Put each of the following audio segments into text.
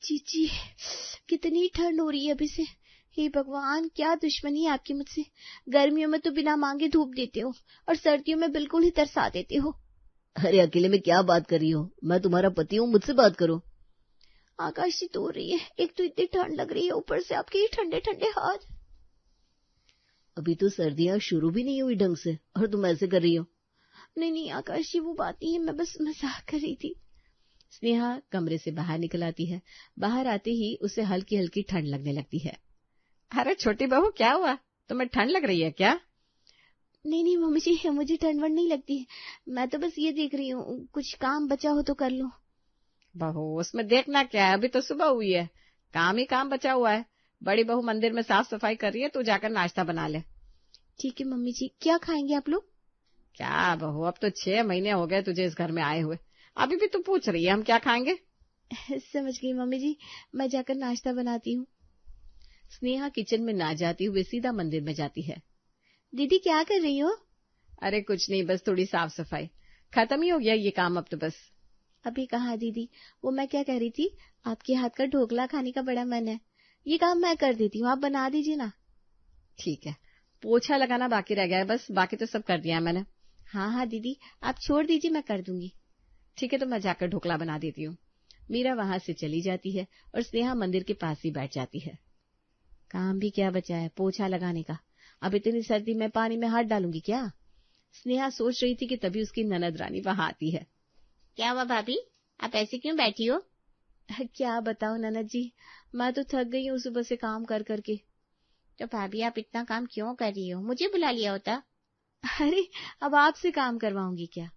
जी, कितनी ठंड हो रही है अभी से। हे भगवान, क्या दुश्मनी है आपकी मुझसे। गर्मियों में तो बिना मांगे धूप देते हो और सर्दियों में बिल्कुल ही तरसा देते हो। अरे अकेले में क्या बात कर रही हो? मैं तुम्हारा पति हूँ, मुझसे बात करो। आकाश जी तो रही है, एक तो इतनी ठंड लग रही है, ऊपर से आपके ये ठंडे ठंडे हाथ। अभी तो सर्दियां शुरू भी नहीं हुई ढंग से और तुम ऐसे कर रही हो। नहीं आकाश जी, वो बात नहीं है, मैं बस मजाक कर रही थी। स्नेहा कमरे से बाहर निकल आती है। बाहर आते ही उसे हल्की हल्की ठंड लगने लगती है। अरे छोटी बहू, क्या हुआ? तुम्हें ठंड लग रही है क्या? नहीं मम्मी जी, मुझे ठंड वंड नहीं लगती है। मैं तो बस ये देख रही हूँ कुछ काम बचा हो तो कर लो। बहू, उसमें देखना क्या है, अभी तो सुबह हुई है, काम ही काम बचा हुआ है। बड़ी बहू मंदिर में साफ सफाई कर रही है, तू जाकर नाश्ता बना ले। ठीक है मम्मी जी। क्या खाएंगे आप लोग? क्या बहू, अब तो 6 महीने हो गए तुझे इस घर में आए हुए, अभी भी तू पूछ रही है हम क्या खाएंगे? समझ गई मम्मी जी, मैं जाकर नाश्ता बनाती हूँ। स्नेहा किचन में ना जाती हुए सीधा मंदिर में जाती है। दीदी क्या कर रही हो? अरे कुछ नहीं, बस थोड़ी साफ सफाई, खत्म ही हो गया ये काम अब तो बस। अभी कहा दीदी, वो मैं क्या कह रही थी, आपके हाथ का ढोकला खाने का बड़ा मन है। ये काम मैं कर देती हूँ, आप बना दीजिए ना। ठीक है, पोछा लगाना बाकी रह गया है बस, बाकी तो सब कर दिया है मैंने। हाँ दीदी, आप छोड़ दीजिए, मैं कर दूंगी। ठीक है, तो मैं जाकर ढोकला बना देती हूँ। मीरा वहां से चली जाती है और स्नेहा मंदिर के पास ही बैठ जाती है। काम भी क्या बचा है पोछा लगाने का, अब इतनी सर्दी में पानी में हाथ डालूंगी क्या? स्नेहा सोच रही थी कि तभी उसकी ननद रानी वहां आती है। क्या हुआ भाभी, आप ऐसे क्यों बैठी हो? क्या बताओ ननद जी, मैं तो थक गई हूँ सुबह से काम कर करके। तो भाभी आप इतना काम क्यों कर रही हो, मुझे बुला लिया होता। अरे अब आपसे काम करवाऊंगी क्या?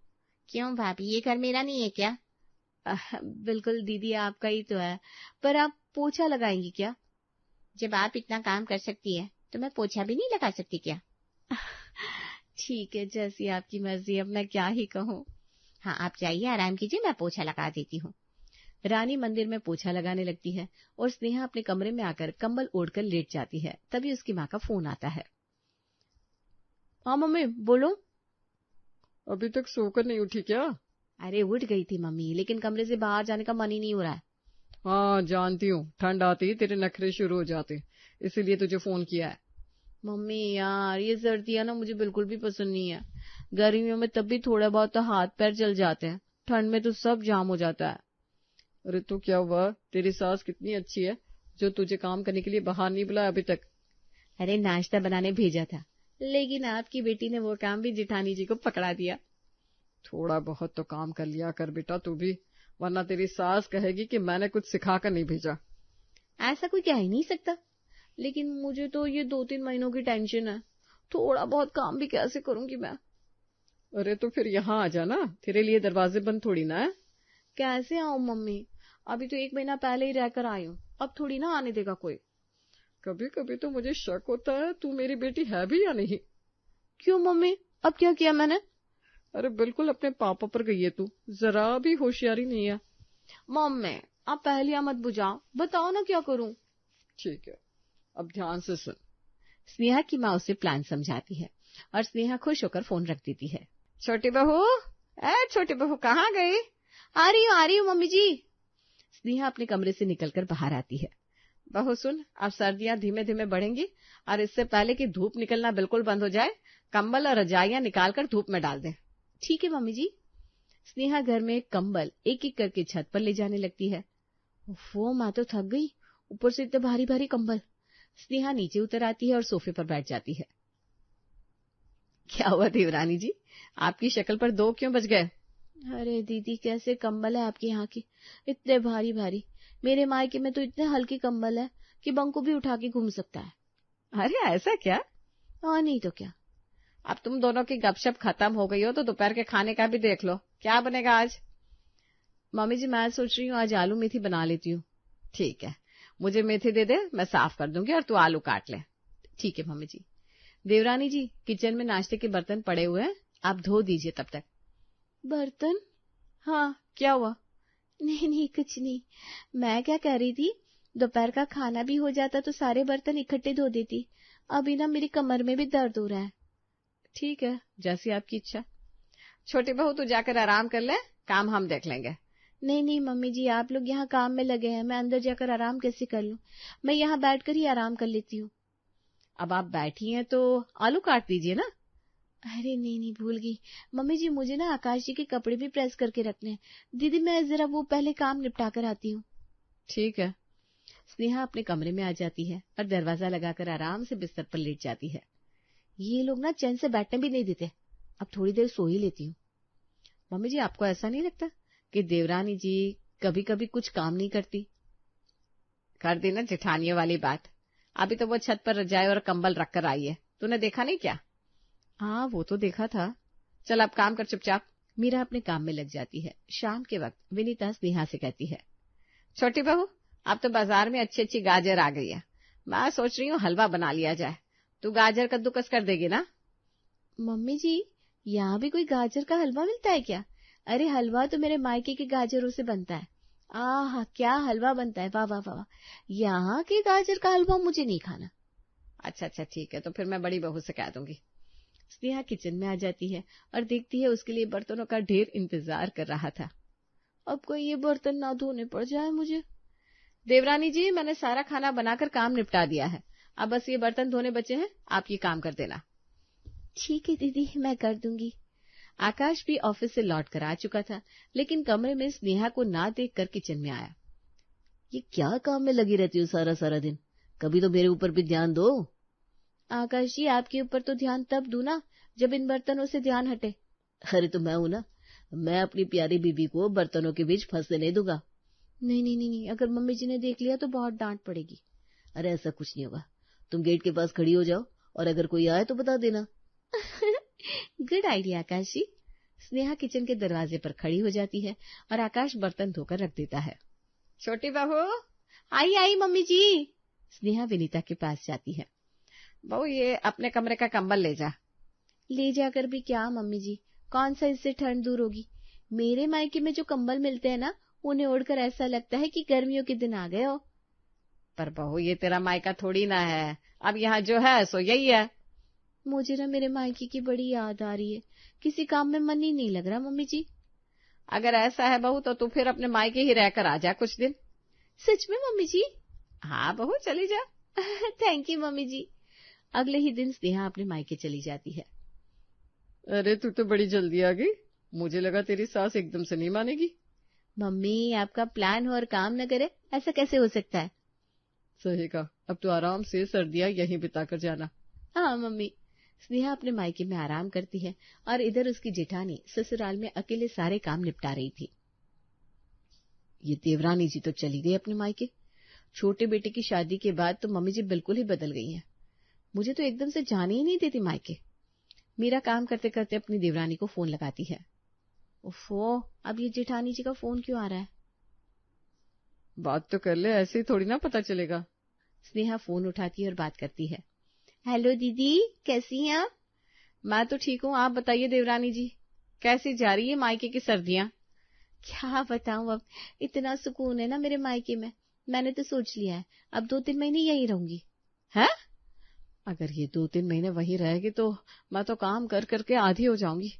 क्यों भाभी, ये घर मेरा नहीं है क्या? बिल्कुल दीदी, आपका ही तो है, पर आप पोछा लगाएंगी क्या? जब आप इतना काम कर सकती है तो मैं पोछा भी नहीं लगा सकती क्या? ठीक है, जैसी आपकी मर्जी, अब मैं क्या ही कहूँ। हाँ आप जाइए, आराम कीजिए, मैं पोछा लगा देती हूँ। रानी मंदिर में पोछा लगाने लगती है और स्नेहा अपने कमरे में आकर कंबल ओढ़कर लेट जाती है। तभी उसकी माँ का फोन आता है। हाँ मम्मी बोलो। अभी तक सोकर नहीं उठी क्या? अरे उठ गई थी मम्मी, लेकिन कमरे से बाहर जाने का मन ही नहीं हो रहा है। हाँ जानती हूँ, ठंड आती ही तेरे नखरे शुरू हो जाते, इसीलिए तुझे फोन किया है। मम्मी यार, ये सर्दियाँ ना मुझे बिल्कुल भी पसंद नहीं है। गर्मियों में तब भी थोड़ा बहुत तो हाथ पैर चल जाते हैं, ठंड में तो सब जाम हो जाता है। अरे तो क्या हुआ, तेरी सास कितनी अच्छी है जो तुझे काम करने के लिए बाहर नहीं बुलाया अभी तक। अरे नाश्ता बनाने भेजा था, लेकिन आपकी बेटी ने वो काम भी जिठानी जी को पकड़ा दिया। थोड़ा बहुत तो काम कर लिया कर बेटा तू भी, वरना तेरी सास कहेगी कि मैंने कुछ सिखा कर नहीं भेजा। ऐसा कोई कह ही नहीं सकता, लेकिन मुझे तो ये 2-3 महीनों की टेंशन है, थोड़ा बहुत काम भी कैसे करूंगी मैं। अरे तो फिर यहाँ आ जाना, तेरे लिए दरवाजे बंद थोड़ी ना है। कैसे आऊं मम्मी, अभी तो 1 महीना पहले ही रहकर आई हूँ, अब थोड़ी ना आने देगा कोई। कभी कभी तो मुझे शक होता है तू मेरी बेटी है भी या नहीं। क्यों मम्मी, अब क्या किया मैंने? अरे बिल्कुल अपने पापा पर गई है तू, जरा भी होशियारी नहीं है। मम्मी आप पहलियां मत बुझाओ, बताओ ना क्या करूं। ठीक है, अब ध्यान से सुन। स्नेहा की माँ उसे प्लान समझाती है और स्नेहा खुश होकर फोन रख देती है। छोटी बहू, छोटी बहू कहाँ गई? आ रही हूँ मम्मी जी। स्नेहा अपने कमरे से निकलकर बाहर आती है। बहू सुन, अब सर्दियां धीमे धीमे बढ़ेंगी और इससे पहले कि धूप निकलना बिल्कुल बंद हो जाए, कंबल और रजाइयां निकालकर धूप में डाल दे। ठीक है मम्मी जी। स्नेहा घर में कंबल एक एक करके छत पर ले जाने लगती है। वो मैं तो थक गई, ऊपर से इतने भारी भारी कंबल। स्नेहा नीचे उतर आती है और सोफे पर बैठ जाती है। क्या हुआ देवरानी जी, आपकी शक्ल पर 2 क्यों बज गए? अरे दीदी, कैसे कंबल है आपके यहाँ के, इतने भारी भारी। मेरे मायके में तो इतने हल्के कंबल है कि बंको भी उठा के घूम सकता है। अरे ऐसा क्या? हाँ नहीं तो क्या। अब तुम दोनों की गपशप खत्म हो गई हो तो दोपहर के खाने का भी देख लो, क्या बनेगा आज? मम्मी जी मैं सोच रही हूँ आज आलू मेथी बना लेती हूँ। ठीक है, मुझे मेथी दे दे, मैं साफ कर दूंगी और तू आलू काट ले। ठीक है मम्मी जी। देवरानी जी, किचन में नाश्ते के बर्तन पड़े हुए हैं, आप धो दीजिए तब तक। बर्तन? हाँ क्या हुआ? नहीं कुछ नहीं, मैं क्या कह रही थी, दोपहर का खाना भी हो जाता तो सारे बर्तन इकट्ठे धो देती। अभी ना मेरी कमर में भी दर्द हो रहा है। ठीक है, जैसी आपकी इच्छा। छोटी बहू तू जाकर आराम कर ले, काम हम देख लेंगे। नहीं नहीं मम्मी जी, आप लोग यहाँ काम में लगे हैं, मैं अंदर जाकर आराम कैसे कर लूं? मैं यहाँ बैठकर ही आराम कर लेती हूँ। अब आप बैठी हैं तो आलू काट दीजिए ना। अरे नहीं नहीं, भूल गई मम्मी जी, मुझे ना आकाश जी के कपड़े भी प्रेस करके रखने हैं। दीदी मैं जरा वो पहले काम निपटा कर आती हूँ। ठीक है। स्नेहा अपने कमरे में आ जाती है और दरवाजा लगाकर आराम से बिस्तर पर लेट जाती है। ये लोग ना चैन से बैठने भी नहीं देते, अब थोड़ी देर सो ही लेती हूँ। मम्मी जी, आपको ऐसा नहीं लगता कि देवरानी जी कभी कभी कुछ काम नहीं करती? कर दी ना जेठानियों वाली बात। अभी तो वो छत पर रजाई और कंबल रख कर आई है, तूने देखा नहीं क्या? हाँ, वो तो देखा था। चल अब काम कर चुपचाप। मीरा अपने काम में लग जाती है। शाम के वक्त विनीता स्नेहा से कहती है, छोटी बहू, अब तो बाजार में अच्छी अच्छी गाजर आ गई है, मैं सोच रही हूँ हलवा बना लिया जाए। तू गाजर कद्दूकस कर देगी ना? मम्मी जी, यहाँ भी कोई गाजर का हलवा मिलता है क्या? अरे हलवा तो मेरे मायके के गाजरों से बनता है। आह क्या हलवा बनता है, वाह वाह वाह। यहाँ के गाजर का हलवा मुझे नहीं खाना। अच्छा ठीक है, तो फिर मैं बड़ी बहू से कह दूंगी। स्नेहा किचन में आ जाती है और देखती है उसके लिए बर्तनों का ढेर इंतजार कर रहा था। अब कोई ये बर्तन ना धोने पड़ जाए मुझे। देवरानी जी, मैंने सारा खाना बनाकर काम निपटा दिया है, अब बस ये बर्तन धोने बचे हैं, आप ये काम कर देना। ठीक है दीदी, मैं कर दूंगी। आकाश भी ऑफिस से लौट कर आ चुका था, लेकिन कमरे में स्नेहा को ना देखकर किचन में आया। ये क्या काम में लगी रहती हो सारा सारा दिन? कभी तो मेरे ऊपर भी ध्यान दो। आकाश जी, आपके ऊपर तो ध्यान तब दूं ना जब इन बर्तनों से ध्यान हटे। अरे तो मैं हूं ना, मैं अपनी प्यारी बीबी को बर्तनों के बीच फंसने नहीं दूंगा। नहीं नहीं नहीं नहीं, अगर मम्मी जी ने देख लिया तो बहुत डांट पड़ेगी। अरे ऐसा कुछ नहीं होगा, तुम गेट के पास खड़ी हो जाओ और अगर कोई आए तो बता देना। गुड आइडिया आकाश जी। स्नेहा किचन के दरवाजे पर खड़ी हो जाती है और आकाश बर्तन धोकर रख देता है। छोटी बहू, आई आई मम्मी जी। स्नेहा विनीता के पास जाती है। बहू, ये अपने कमरे का कंबल ले जा। ले जाकर भी क्या मम्मी जी, कौन सा इससे ठंड दूर होगी? मेरे मायके में जो कंबल मिलते हैं ना, उन्हें ओढ़कर ऐसा लगता है कि गर्मियों के दिन आ गए हो। पर बहू, ये तेरा मायका थोड़ी ना है, अब यहाँ जो है सो यही है। मुझे ना मेरे मायके की बड़ी याद आ रही है, किसी काम में मन ही नहीं लग रहा मम्मी जी। अगर ऐसा है बहू, तो तू फिर अपने मायके ही रहकर आ जा कुछ दिन। सच में मम्मी जी? हाँ बहू, चली जा। थैंक यू मम्मी जी। अगले ही दिन स्नेहा अपने मायके चली जाती है। अरे तू तो बड़ी जल्दी आ गई, मुझे लगा तेरी सास एकदम से नहीं मानेगी। मम्मी, आपका प्लान हो और काम न करे, ऐसा कैसे हो सकता है? सही कहा, अब तो आराम से सर्दियां यहीं बिताकर जाना। हाँ मम्मी। स्नेहा अपने मायके में आराम करती है और इधर उसकी जेठानी ससुराल में अकेले सारे काम निपटा रही थी। ये देवरानी जी तो चली गई अपने मायके। छोटे बेटे की शादी के बाद तो मम्मी जी बिल्कुल ही बदल गई हैं। मुझे तो एकदम से जाने ही नहीं देती मायके। मीरा काम करते करते अपनी देवरानी को फोन लगाती है। ओफो, अब ये जेठानी जी का फोन क्यों आ रहा है? बात तो कर ले, ऐसे ही थोड़ी ना पता चलेगा। स्नेहा फोन उठाती है और बात करती है। हेलो दीदी, कैसी हैं आप? मैं तो ठीक हूँ, आप बताइए देवरानी जी, कैसी जा रही है मायके की सर्दियां? क्या बताऊं, अब इतना सुकून है ना मेरे मायके में, मैंने तो सोच लिया है अब 2-3 महीने यहीं रहूंगी। है? अगर ये 2-3 महीने वहीं रहेगी तो मैं तो काम कर करके आधी हो जाऊंगी।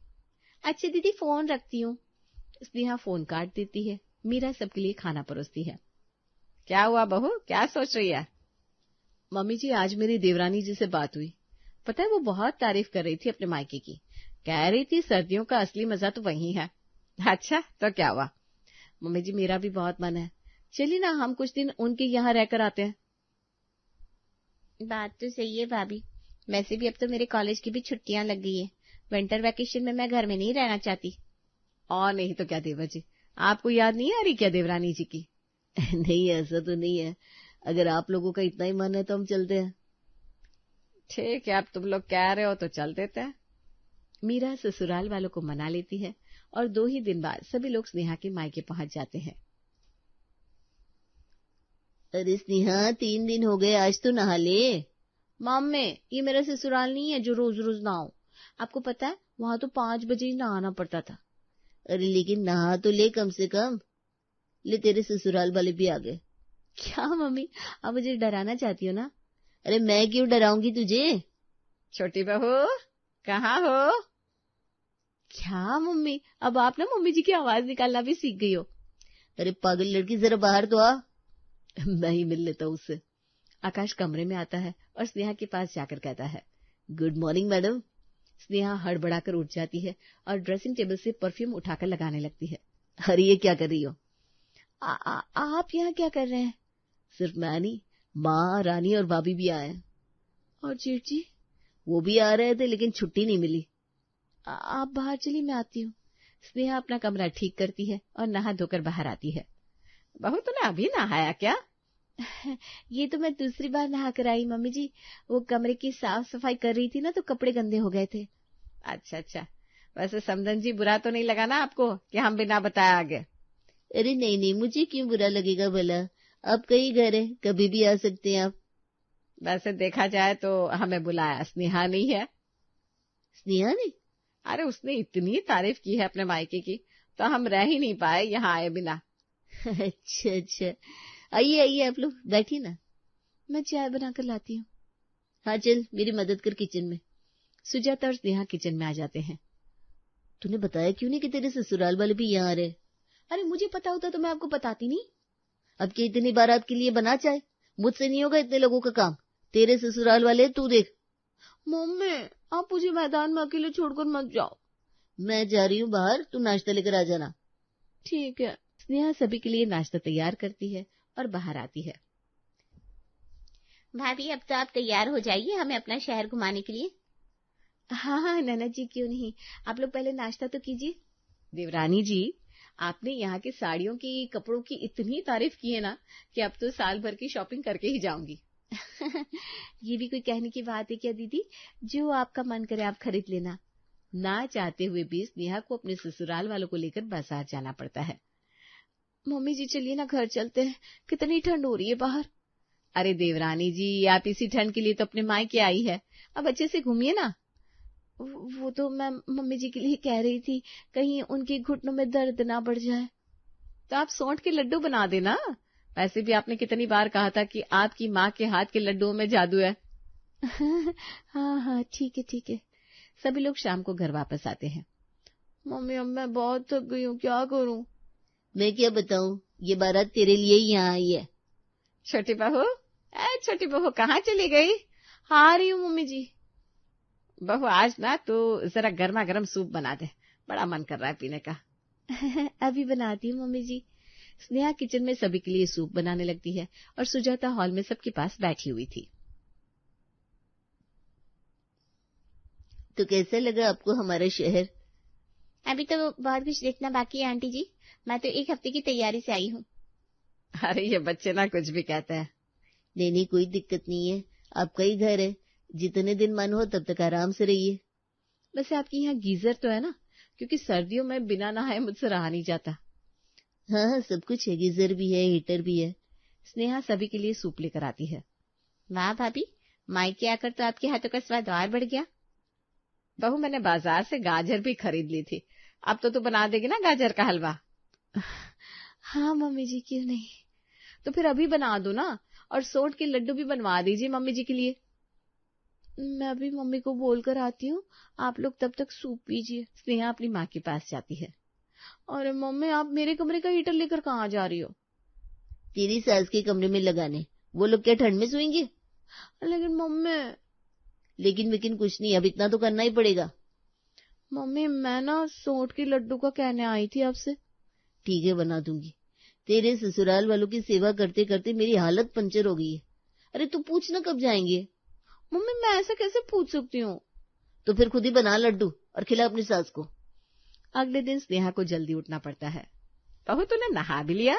अच्छा दीदी, फोन रखती हूँ। स्नेहा फोन काट देती है। मीरा सबके लिए खाना परोसती है। क्या हुआ बहू, क्या सोच रही है? मम्मी जी, आज मेरी देवरानी जी से बात हुई। पता है, वो बहुत तारीफ कर रही थी अपने मायके की। कह रही थी सर्दियों का असली मजा तो वही है। अच्छा, तो क्या हुआ? मम्मी जी, मेरा भी बहुत मन है, चलिए ना हम कुछ दिन उनके यहाँ रहकर आते हैं। बात तो सही है भाभी, वैसे भी अब तो मेरे कॉलेज की भी छुट्टियां लग गई है। विंटर वैकेशन में मैं घर में नहीं रहना चाहती। और नहीं तो क्या देवर जी, आपको याद नहीं आ रही क्या देवरानी जी की? नहीं, ऐसा तो नहीं है, अगर आप लोगों का इतना ही मन है तो हम चलते हैं। ठीक है, अब तुम लोग कह रहे हो तो चल देते हैं। मीरा ससुराल वालों को मना लेती है और 2 ही दिन बाद सभी लोग स्नेहा के मायके पहुंच जाते हैं। अरे स्नेहा, 3 दिन हो गए, आज तो नहा ले। मम्मी, ये मेरा ससुराल नहीं है जो रोज रोज नहाऊं। आपको पता है, वहां तो 5 बजे ही नहाना पड़ता था। अरे लेकिन नहा तो ले कम से कम। ले, तेरे ससुराल वाले भी आ गए। क्या मम्मी, आप मुझे डराना चाहती हो ना? अरे मैं क्यों डराऊंगी तुझे? छोटी बहू, कहाँ हो? क्या मम्मी, अब आप ना मम्मी जी की आवाज निकालना भी सीख गई हो। अरे पागल लड़की, जरा बाहर तो आ। मैं ही मिल लेता हूँ उससे। आकाश कमरे में आता है और स्नेहा के पास जाकर कहता है, गुड मॉर्निंग मैडम। स्नेहा हड़बड़ाकर उठ जाती है और ड्रेसिंग टेबल से परफ्यूम उठाकर लगाने लगती है। अरे ये क्या कर रही हो? आप यहाँ क्या कर रहे हैं? सिर्फ मैं नहीं, माँ, रानी और भाभी भी आए हैं। और जेठ जी? वो भी आ रहे थे लेकिन छुट्टी नहीं मिली। आप बाहर चलिए, मैं आती हूँ। स्नेहा अपना कमरा ठीक करती है और नहा धोकर बाहर आती है। बहू तूने अभी नहाया क्या? ये तो मैं दूसरी बार नहा कर आई मम्मी जी। वो कमरे की साफ सफाई कर रही थी ना, तो कपड़े गंदे हो गए थे। अच्छा अच्छा। वैसे समधन जी बुरा तो नहीं लगा ना आपको कि हम बिना बताए आ गए? अरे नहीं नहीं, मुझे क्यों बुरा लगेगा भला? आपका ही घर है, कभी भी आ सकते हैं आप। वैसे देखा जाए तो हमें बुलाया स्नेहा नहीं है। स्नेहा ने? अरे उसने इतनी तारीफ की है अपने मायके की, तो हम रह ही नहीं पाए यहाँ आए बिना। अच्छा अच्छा, आइए आइए, आप लोग बैठिए ना। मैं चाय बनाकर लाती हूँ। हाँ चल, मेरी मदद कर किचन में। सुजाता और स्नेहा किचन में आ जाते हैं। तूने बताया क्यों नहीं कि तेरे ससुराल वाले भी यहाँ आ रहे? अरे मुझे पता होता तो मैं आपको बताती नहीं। अब क्या इतनी बारात के लिए बना चाहे? मुझसे नहीं होगा इतने लोगों का काम। तेरे ससुराल वाले तू देख। मम्मी, आप मुझे मैदान में अकेले छोड़कर मत जाओ। मैं जा रही हूँ बाहर, तू नाश्ता लेकर आ जाना। ठीक है। स्नेहा सभी के लिए नाश्ता तैयार करती है और बाहर आती है। भाभी अब तो आप तैयार हो जाइए हमें अपना शहर घुमाने के लिए। हाँ हाँ ननद जी, क्यों नहीं। आप लोग पहले नाश्ता तो कीजिए। देवरानी जी, आपने यहाँ की साड़ियों की, कपड़ों की इतनी तारीफ की है ना कि अब तो साल भर की शॉपिंग करके ही जाऊंगी। ये भी कोई कहने की बात है क्या दीदी? जो आपका मन करे आप खरीद लेना। ना चाहते हुए भी स्नेहा को अपने ससुराल वालों को लेकर बाजार जाना पड़ता है। मम्मी जी चलिए ना, घर चलते हैं। कितनी ठंड हो रही है बाहर। अरे देवरानी जी, आप इसी ठंड के लिए तो अपने मायके आई है, अब अच्छे से घूमिए ना। वो तो मैं मम्मी जी के लिए कह रही थी, कहीं उनके घुटनों में दर्द ना बढ़ जाए। तो आप सौंठ के लड्डू बना देना। वैसे भी आपने कितनी बार कहा था कि आपकी माँ के हाथ के लड्डुओं में जादू है। हाँ हाँ ठीक है ठीक है। सभी लोग शाम को घर वापस आते हैं। मम्मी अब मैं बहुत थक गई हूँ, क्या करूँ? मैं क्या बताऊँ, ये बारात तेरे लिए ही यहाँ आई है। छोटी बहू, छोटी बहू कहाँ चली गई? आ रही हूँ मम्मी जी। बहू आज ना तो जरा गर्मा गर्म सूप बना दे, बड़ा मन कर रहा है पीने का। अभी बनाती हूँ मम्मी जी। स्नेहा किचन में सभी के लिए सूप बनाने लगती है और सुजाता हॉल में सबके पास बैठी हुई थी। तो कैसा लगा आपको हमारा शहर? अभी तो बहुत कुछ देखना बाकी है आंटी जी। मैं तो 1 हफ्ते की तैयारी से आई हूँ। अरे ये बच्चे ना कुछ भी कहते हैं। नहीं नहीं, कोई दिक्कत नहीं है, आपका ही घर है, जितने दिन मन हो तब तक आराम से रहिए। वैसे आपके यहाँ गीजर तो है ना, क्योंकि सर्दियों में बिना नहाए मुझसे रहा नहीं जाता। हाँ हाँ सब कुछ है, गीजर भी है, हीटर भी है। स्नेहा सभी के लिए सूप लेकर आती है। वाह भाभी, मायके आकर तो आपके हाथों का स्वाद और बढ़ गया। बहू मैंने बाजार से गाजर भी खरीद ली थी, अब तो तू बना देगी ना गाजर का हलवा? हाँ मम्मी जी, क्यों नहीं। तो फिर अभी बना दो ना, और सोंठ के लड्डू भी बनवा दीजिए मम्मी जी के लिए। मैं अभी मम्मी को बोल कर आती हूँ, आप लोग तब तक सूप पीजिए। स्नेहा अपनी माँ के पास जाती है। अरे मम्मी, आप मेरे कमरे का हीटर लेकर कहाँ जा रही हो? तेरी सास के कमरे में लगाने, वो लोग क्या ठंड में सोएंगे? लेकिन मम्मी। लेकिन कुछ नहीं, अब इतना तो करना ही पड़ेगा। मम्मी मैं ना सोंठ के लड्डू का कहने आई थी आपसे। ठीक है, बना दूंगी। तेरे ससुराल वालों की सेवा करते करते मेरी हालत पंचर हो गई है। अरे तू पूछना कब जाएंगे? मम्मी मैं ऐसा कैसे पूछ सकती हूँ? तो फिर खुद ही बना लड्डू और खिला अपनी सास को। अगले दिन स्नेहा को जल्दी उठना पड़ता है। बहू तूने नहा भी लिया?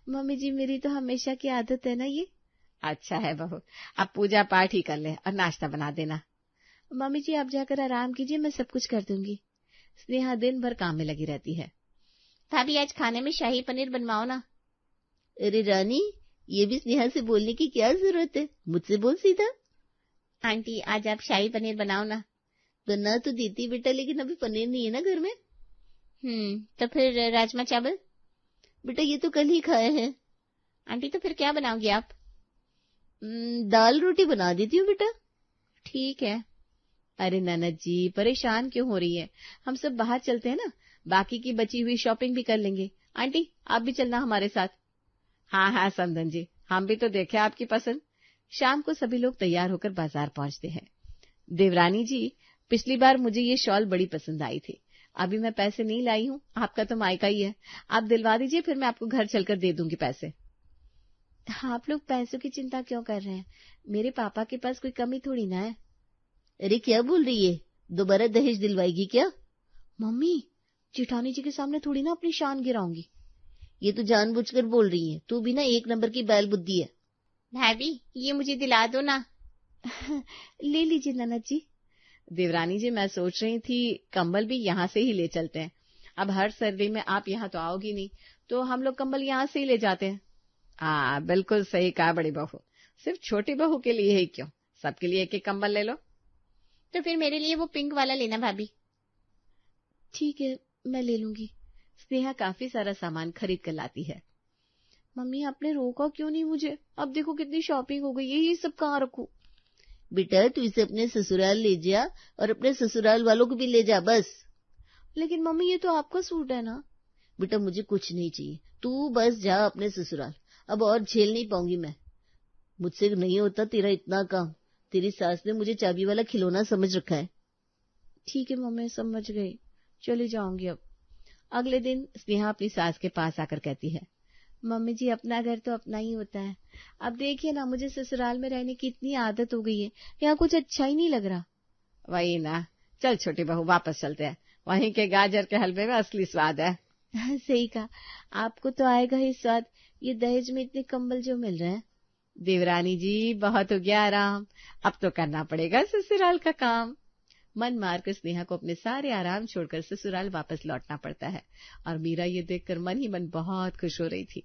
मम्मी जी मेरी तो हमेशा की आदत है ना ये। अच्छा है बहू, अब पूजा पाठ ही कर ले और नाश्ता बना देना। मम्मी जी आप जाकर आराम कीजिए, मैं सब कुछ कर दूंगी। स्नेहा दिन भर काम में लगी रहती है। भाभी आज खाने में शाही पनीर बनवाओ ना। अरे रानी, ये भी स्नेहा से बोलने की क्या जरूरत है, मुझसे बोल सीधा। आंटी आज आप शाही पनीर बनाओ ना। बना तो देती बेटा, लेकिन अभी पनीर नहीं है ना घर में। तो फिर राजमा चावल? बेटा ये तो कल ही खाए हैं। आंटी तो फिर क्या बनाओगी आप? दाल रोटी बना देती हूँ बेटा। ठीक है। अरे ननद जी परेशान क्यों हो रही है, हम सब बाहर चलते हैं ना, बाकी की बची हुई शॉपिंग भी कर लेंगे आंटी आप भी चलना हमारे साथ। हाँ हाँ समधन जी, हम भी तो देखे आपकी पसंद। शाम को सभी लोग तैयार होकर बाजार पहुंचते हैं। देवरानी जी, पिछली बार मुझे ये शॉल बड़ी पसंद आई थी, अभी मैं पैसे नहीं लाई हूँ, आपका तो मायका ही है, आप दिलवा दीजिए, फिर मैं आपको घर चलकर दे दूंगी पैसे। आप लोग पैसों की चिंता क्यों कर रहे हैं, मेरे पापा के पास कोई कमी थोड़ी ना है। अरे क्या बोल रही है, दोबारा दहेज दिलवाएगी क्या? मम्मी, जेठानी जी के सामने थोड़ी ना अपनी शान गिराऊंगी। ये तो जानबूझकर बोल रही है, तू भी ना एक नंबर की बैल बुद्धि है। भाभी ये मुझे दिला दो ना। ले लीजिए ननद जी। देवरानी जी, मैं सोच रही थी कंबल भी यहाँ से ही ले चलते हैं। अब हर सर्दी में आप यहाँ तो आओगी नहीं, तो हम लोग कंबल यहाँ से ही ले जाते हैं। हाँ बिल्कुल सही कहा बड़ी बहू, सिर्फ छोटी बहू के लिए ही क्यों, सबके लिए एक एक कंबल ले लो। तो फिर मेरे लिए वो पिंक वाला लेना भाभी। ठीक है, मैं ले लूंगी। स्नेहा काफी सारा सामान खरीद कर लाती है। मम्मी आपने रोका क्यों नहीं मुझे, अब देखो कितनी शॉपिंग हो गई है, ये सब कहाँ रखूं? बेटा तू इसे अपने ससुराल ले जा और अपने ससुराल वालों को भी ले जा बस। लेकिन मम्मी ये तो आपका सूट है ना। बेटा मुझे कुछ नहीं चाहिए, तू बस जा अपने ससुराल, अब और झेल नहीं पाऊंगी मैं। मुझसे नहीं होता तेरा इतना काम, तेरी सास ने मुझे चाबी वाला खिलौना समझ रखा है। ठीक है मम्मी, समझ गई, चली जाऊंगी अब। अगले दिन स्नेहा अपनी सास के पास आकर कहती है, मम्मी जी अपना घर तो अपना ही होता है, अब देखिए ना मुझे ससुराल में रहने की इतनी आदत हो गई है, यहाँ कुछ अच्छा ही नहीं लग रहा। वही ना, चल छोटी बहू वापस चलते हैं, वहीं के गाजर के हलवे में असली स्वाद है। सही कहा, आपको तो आएगा ही स्वाद, ये दहेज में इतने कंबल जो मिल रहे हैं। देवरानी जी बहुत हो गया आराम, अब तो करना पड़ेगा ससुराल का काम। मन मारकर स्नेहा को अपने सारे आराम छोड़कर ससुराल वापस लौटना पड़ता है, और मीरा ये देखकर मन ही मन बहुत खुश हो रही थी।